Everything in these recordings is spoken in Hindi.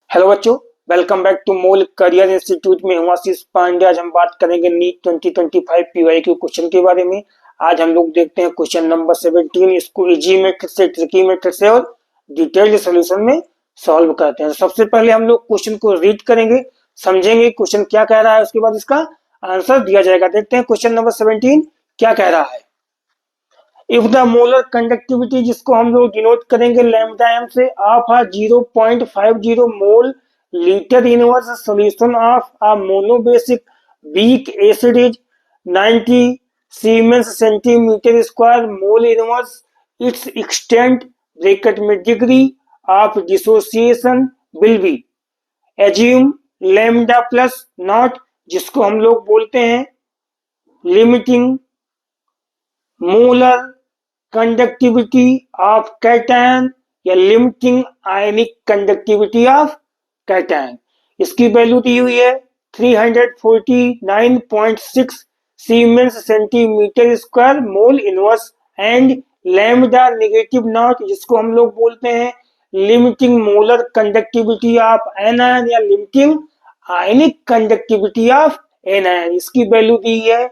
हेलो बच्चों, welcome back to mol career institute में हूं आशीष पांडे। आज हम बात करेंगे नीट 2025 पीवाईक्यू क्वेश्चन के बारे में। आज हम लोग देखते हैं क्वेश्चन नंबर 17। इसको इजी मेथड से, ट्रिकी मेथड से और डिटेल्ड सॉल्यूशन में सॉल्व करते हैं। सबसे पहले हम लोग क्वेश्चन को रीड करेंगे, समझेंगे क्वेश्चन क्या कह रहा है, उसके बाद इसका आंसर दिया जाएगा। देखते हैं क्वेश्चन नंबर 17 क्या कह रहा है। इफ द मोलर कंडक्टिविटी, जिसको हम लोग डिनोट करेंगे लैम्डा एम से, of a 0.50 mole litre inverse solution of a monobasic weak acid is 90 siemens centimetre square mole inverse, its extent bracket में degree of dissociation will be. Assume lambda plus nought, जिसको हम लोग बोलते हैं limiting molar conductivity of cation या limiting ionic conductivity of cation. इसकी वैल्यू दी हुई है 349.6 siemens centimetre square mole inverse and lambda negative not, जिसको हम लोग बोलते हैं limiting molar conductivity of anion या limiting ionic conductivity of anion. इसकी वैल्यू दी है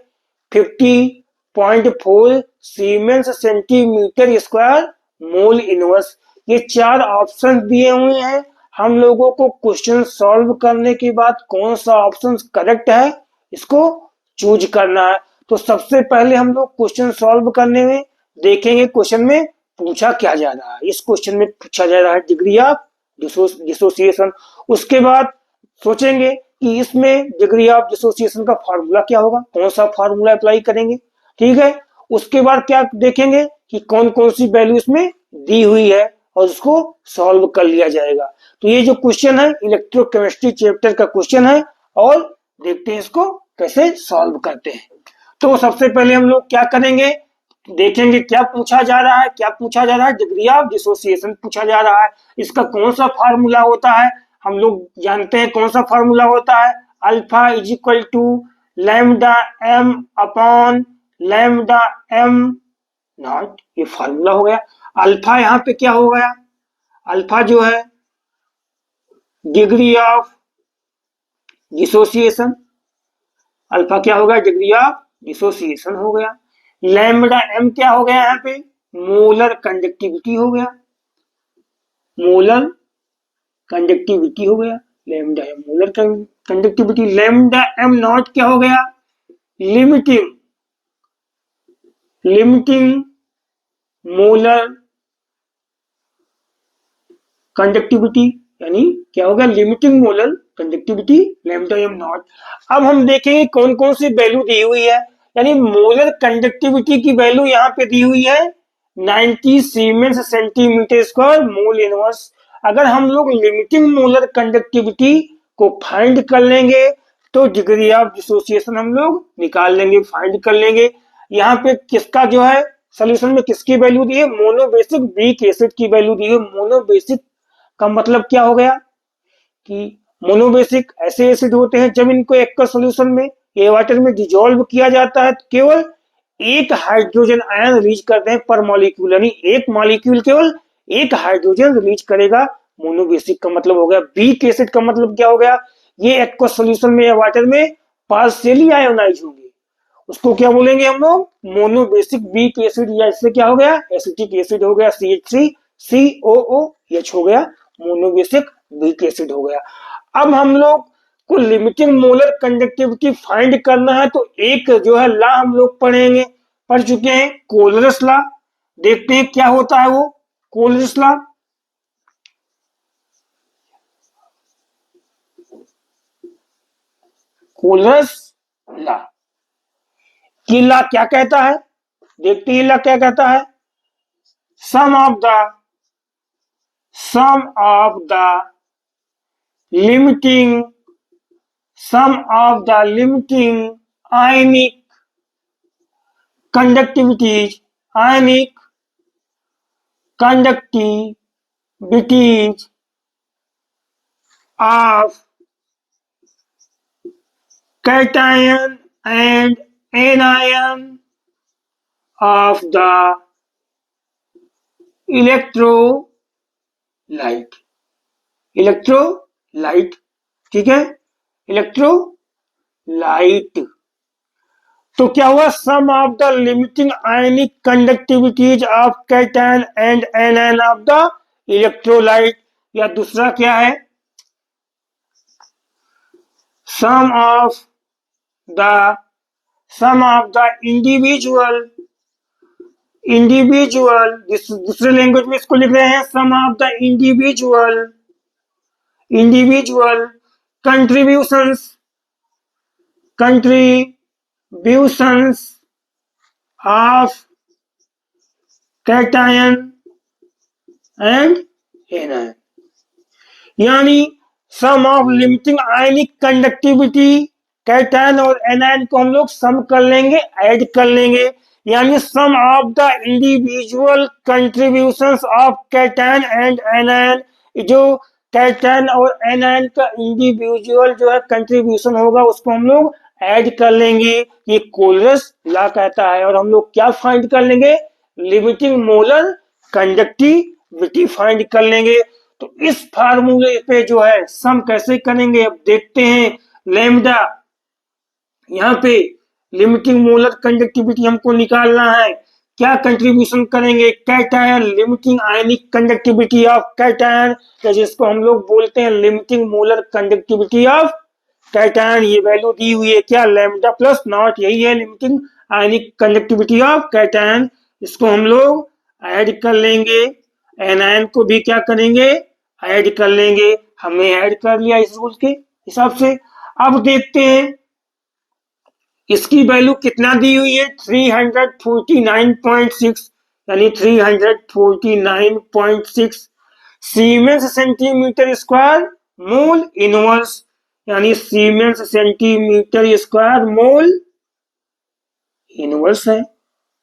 50.4 siemens centimetre square mole inverse. ये चार ऑप्शन दिए हुए हैं। हम लोगों को क्वेश्चन सॉल्व करने के बाद कौन सा ऑप्शन करेक्ट है इसको चूज करना है। तो सबसे पहले हम लोग क्वेश्चन सॉल्व करने में देखेंगे क्वेश्चन में पूछा क्या जा रहा है। इस क्वेश्चन में पूछा जा रहा है डिग्री ऑफ डिसोसिएशन। उसके बाद सोचेंगे कि इसमें डिग्री ऑफ डिसोसिएशन का फार्मूला क्या होगा, कौन सा फार्मूला अप्लाई करेंगे। ठीक है, उसके बाद क्या देखेंगे कि कौन कौन सी वैल्यू इसमें दी हुई है और उसको सॉल्व कर लिया जाएगा। तो ये जो क्वेश्चन है इलेक्ट्रोकेमिस्ट्री चैप्टर का क्वेश्चन है और देखते हैं इसको कैसे सॉल्व करते हैं। तो सबसे पहले हम लोग क्या करेंगे, देखेंगे क्या पूछा जा रहा है। क्या पूछा जा रहा है, डिग्री ऑफ डिसोसिएशन पूछा जा रहा है। इसका कौन सा फार्मूला होता है, हम लोग जानते हैं कौन सा फार्मूला होता है। Alpha is equal to lambda m upon lambda m naught, ये फार्मूला हो गया। अल्फा यहाँ पे क्या हो गया, अल्फा जो है डिग्री ऑफ डिसोसिएशन, अल्फा क्या होगा, डिग्री ऑफ डिसोसिएशन हो गया। लैम्डा एम क्या हो गया, यहाँ पे मोलर कंडक्टिविटी हो गया, मोलर कंडक्टिविटी हो गया। Lambda m molar conductivity. Lambda m naught क्या हो गया, लिमिटिंग लिमिटिंग मोलर कंडक्टिविटी, यानी क्या होगा, limiting molar conductivity lambda m not. अब हम देखेंगे कौन कौन सी वैल्यू दी हुई है। यानी मोलर कंडक्टिविटी की वैल्यू यहाँ पे दी हुई है 90 siemens centimetre square mole inverse. अगर हम लोग लिमिटिंग मोलर कंडक्टिविटी को फाइंड कर लेंगे तो डिग्री ऑफ डिसोसिएशन हम लोग निकाल लेंगे, फाइंड कर लेंगे। यहाँ पे किसका जो है सोल्यूशन में किसकी वैल्यू दी है, मोनोबेसिक वीक एसिड की वैल्यू दी है। मोनोबेसिक का मतलब क्या हो गया कि मोनोबेसिक ऐसे एसिड होते हैं जब इनको एक्वस सॉल्यूशन में या वाटर में डिजोल्व किया जाता है तो केवल एक हाइड्रोजन आयन रिलीज करते हैं पर मॉलिक्यूल, यानी एक मॉलिक्यूल केवल एक हाइड्रोजन रिलीज करेगा। मोनोबेसिक का मतलब हो गया। वीक एसिड का मतलब क्या हो गया, ये एक्वस सॉल्यूशन में या वाटर में पार्शियली आयोनाइज होंगे, उसको क्या बोलेंगे हम लोग, मोनोबेसिक वीक एसिड। या इससे क्या हो गया, एसिटिक एसिड हो गया, CH3COOH हो गया, मोनोबेसिक वीक एसिड हो गया। अब हम लोग को लिमिटिंग मोलर कंडक्टिविटी फाइंड करना है तो एक जो है लॉ हम लोग पढ़ चुके हैं, कोलरस लॉ। देखते हैं क्या होता है वो कोलरस लॉ। कोलरस लॉ, ये लॉ क्या कहता है, देखते हैं लॉ क्या कहता है। Sum of the limiting sum of the limiting ionic conductivities of cation and anion of the electrolyte light, ठीक है, इलेक्ट्रोलाइट। तो क्या हुआ, sum of the limiting ionic conductivities of cation and anion of the electrolyte. या दूसरा क्या है, सम ऑफ द इंडिविजुअल दूसरे लैंग्वेज में इसको लिख रहे हैं, sum of the individual contributions of cation and anion. यानी sum of limiting ionic conductivity cation और एनायन को हम लोग सम कर लेंगे, ऐड कर लेंगे। यानी sum of the individual contributions of cation and anion, जो कैटायन और एनायन का इंडिविजुअल जो है कंट्रीब्यूशन होगा उसको हम लोग ऐड कर लेंगे। ये कोलरस लॉ कहता है। और हम लोग क्या फाइंड कर लेंगे, लिमिटिंग मोलर कंडक्टिविटी फाइंड कर लेंगे। तो इस फार्मूले पे जो है सम कैसे करेंगे अब देखते हैं। लैम्डा, यहाँ पे लिमिटिंग मोलर कंडक्टिविटी हमको निकालना है। क्या कंट्रीब्यूशन करेंगे, cation, limiting ionic conductivity of cation, जिसको हम लोग बोलते हैं limiting molar conductivity of cation. ये वैल्यू दी हुई है क्या, लैम्डा प्लस नॉट, यही है limiting ionic conductivity of cation. इसको हम लोग ऐड कर लेंगे, एनायन को भी क्या करेंगे, ऐड कर लेंगे। हमने ऐड कर लिया इस रूल के हिसाब से। अब देखते हैं इसकी वैल्यू कितना दी हुई है, 349.6, यानी 349.6 siemens centimetre square mole inverse, यानी siemens centimetre square mole inverse है।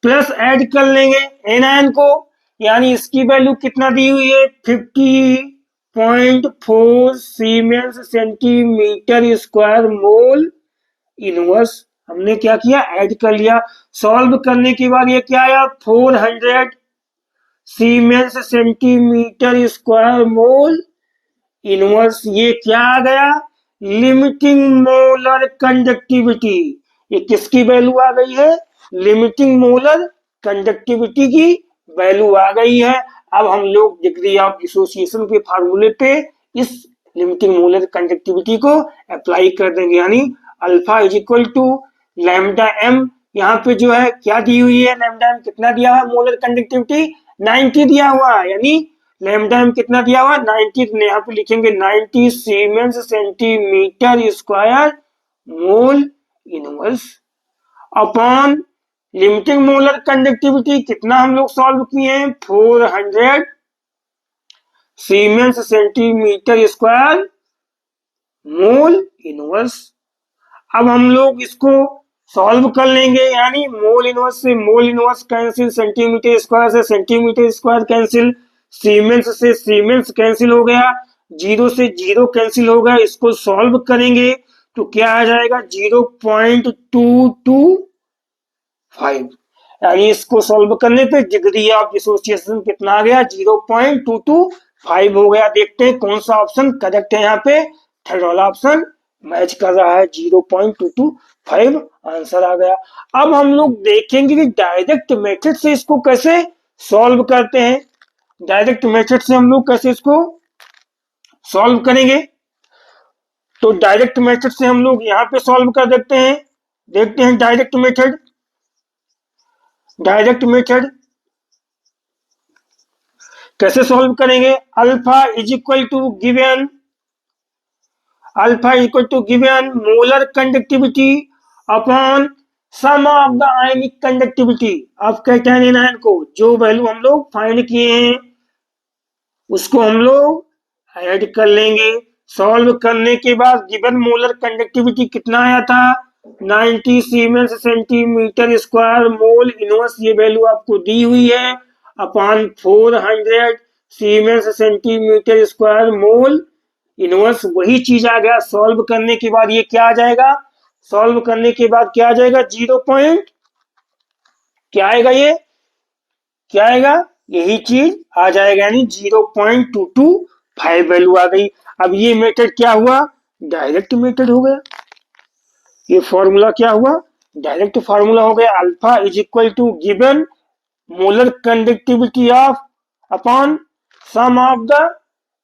प्लस ऐड कर लेंगे एनायन को, यानी इसकी वैल्यू कितना दी हुई है, 50.4 siemens centimetre square mole inverse. हमने क्या किया, ऐड कर लिया। सॉल्व करने के बाद ये क्या आया, 400 siemens centimetre square mole inverse. ये क्या आ गया, लिमिटिंग मोलर कंडक्टिविटी। ये किसकी वैल्यू आ गई है, लिमिटिंग मोलर कंडक्टिविटी की वैल्यू आ गई है। अब हम लोग डिग्री ऑफ डिसोसिएशन के फार्मूले पे इस लिमिटिंग मोलर कंडक्टिविटी को अप्लाई कर देंगे। यानी alpha is equal to lambda m, यहाँ पे जो है क्या दी हुई है, लैम्डा एम कितना दिया हुआ, मोलर कंडक्टिविटी 90 दिया हुआ है, यानी लैम्डा एम कितना दिया हुआ, 90। यहाँ पे लिखेंगे 90 siemens centimetre square mole inverse upon limiting molar conductivity कितना हम लोग सॉल्व किए हैं, 400 siemens centimetre square mole inverse. अब हम लोग इसको सॉल्व कर लेंगे, यानी मोल इनवर्स से mole inverse cancel, centimetre square से सेंटीमीटर स्क्वायर कैंसिल, सीमेंस से सीमेंस कैंसिल हो गया, जीरो से जीरो कैंसिल हो गया। इसको सॉल्व करेंगे तो क्या आ जाएगा, 0.225, यानी इसको सॉल्व करने पे डिग्री ऑफ डिसोसिएशन कितना आ गया, 0.225 हो गया। देखते हैं कौन सा ऑप्शन करेक्ट है। यहाँ पे थर्ड वाला ऑप्शन मैच कर रहा है, 0.225 आंसर आ गया। अब हम लोग देखेंगे कि डायरेक्ट मेथड से इसको कैसे सॉल्व करते हैं। डायरेक्ट मेथड से हम लोग कैसे इसको सॉल्व करेंगे, तो डायरेक्ट मेथड से हम लोग यहाँ पे सॉल्व कर देते हैं। देखते हैं डायरेक्ट मेथड कैसे सॉल्व करेंगे। Alpha is equal to given molar conductivity upon sum of the ionic conductivity of cation and ion को, जो वैल्यू हम लोग फाइंड किए हैं उसको हम लोग ऐड कर लेंगे। सॉल्व करने के बाद गिवन मोलर कंडक्टिविटी कितना आया था, 90 siemens centimetre square mole inverse, ये वैल्यू आपको दी हुई है, upon 400 siemens centimetre square mole inverse, वही चीज आ गया। सॉल्व करने के बाद ये क्या आ जाएगा, सॉल्व करने के बाद क्या आ जाएगा, 0 पॉइंट क्या आएगा, ये क्या आएगा, यही चीज आ जाएगा, यानी 0.225 वैल्यू आ गई। अब ये मेथड क्या हुआ, डायरेक्ट मेथड हो गया। ये फॉर्मूला क्या हुआ, डायरेक्ट फॉर्मूला हो गया। Alpha is equal to given molar conductivity of upon sum of the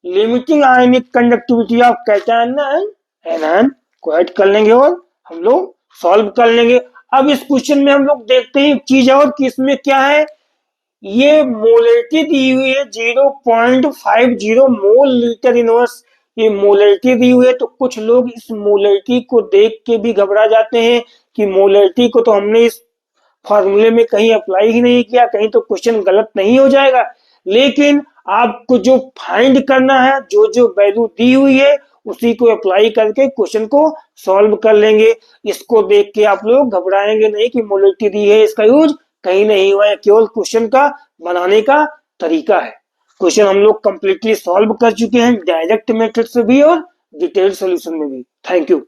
limiting ionic conductivity of cation and anion को ऐड कर लेंगे और हम लोग सॉल्व कर लेंगे। अब इस क्वेश्चन में हम लोग देखते हैं एक चीज और कि इसमें क्या है, ये मोलरिटी दी हुई है 0.50 मोल लीटर इनवर्स, ये मोलरिटी दी हुई है। तो कुछ लोग इस मोलरिटी को देख के भी घबरा जाते हैं कि मोलरिटी को तो हमने इस फॉर्मूले में कहीं अप्लाई ही नहीं किया, कहीं तो क्वेश्चन गलत नहीं हो जाएगा। लेकिन आपको जो फाइंड करना है, जो जो वैल्यू दी हुई है उसी को अप्लाई करके क्वेश्चन को सॉल्व कर लेंगे। इसको देख के आप लोग घबराएंगे नहीं कि मोलरिटी दी है, इसका यूज कहीं नहीं हुआ है, केवल क्वेश्चन का बनाने का तरीका है। क्वेश्चन हम लोग कंप्लीटली सॉल्व कर चुके हैं, डायरेक्ट मेथड से भी और डिटेल सॉल्यूशन में भी। Thank you.